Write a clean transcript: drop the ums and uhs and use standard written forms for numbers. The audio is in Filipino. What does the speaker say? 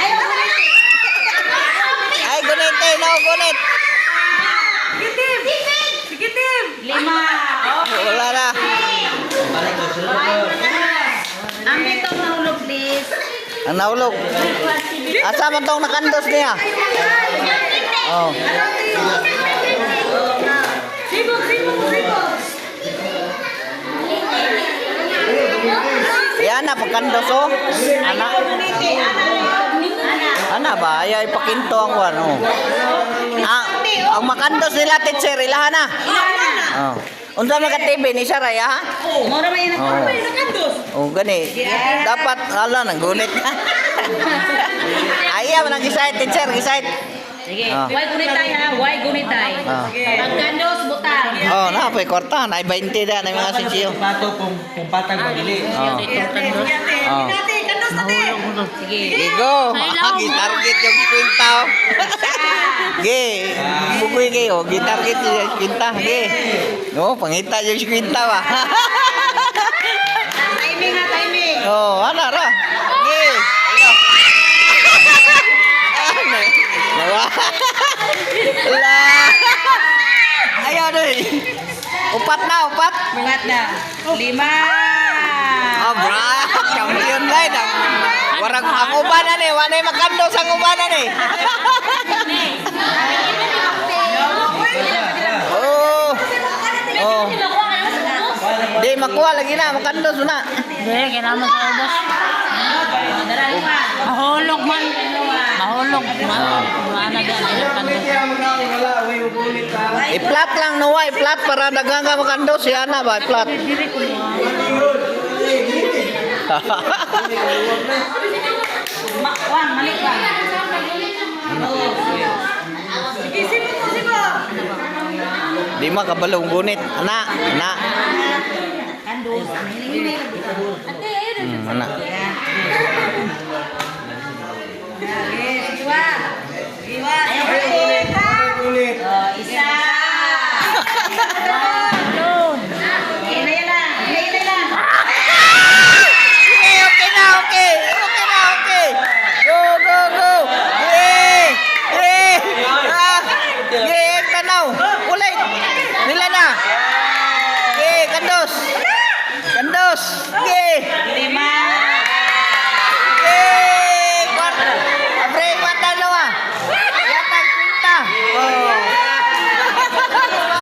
Ayaw gunit. Ay, gunit eh. No, gunit. Sige, Tim. 5. Wala na. Ang bitong nahulog, please. Ang nahulog. Asa man tong nakandos niya? Oh. Sibog. Yan na, pagkandos oh. Ana. Ana ba? Ayaw ipakinto ang wan. Oh. Ang makandos nila, teacher, ilahan na. Oh. Unsa man ka TV ni Saray ha? Mura man yan ako. Nakandos. Oh, gani. Dapat ala nang gunit. Ayaw man ang gisayt, teacher, gisayt. Sige. Why gunitay ha? Why gunitay? Pagkandos, butang. Oh, na pa kwarta, na 20 da na mga sinsiyo. Pato kung patag magili. Oh. Oh. Sige. Igo, gi-target yung kwinta. Ge, bugoy kayo, gi-target yung kwinta, ge. No, pangita yung kwinta ba. Timing ha, timing. Oh, ana ra. Ge. Nawa. La. Ayaw doi. Upat na, upat. Bungat na. 5. Ah, bra, champion na ito. Warang ang ubanan eh, wanay makandos ang ubanan eh. Oh. Oh. Di makuha lagi na, makandos na. Hindi, kailangan sa ubos. Mahulog man. Mahulog. I-flat lang Noah, i-flat para dagang ka makandos. Yan na ba, i-flat. Wang, malik ba? Sige, sibo. Di makabalong gunit. Ana, ana. Kandos. Ana. Iwa. Isa. Inay na. Okay na, okay. Okay na, okay. Go. Tanaw. Ulit. Nila na. Kandos. Ge.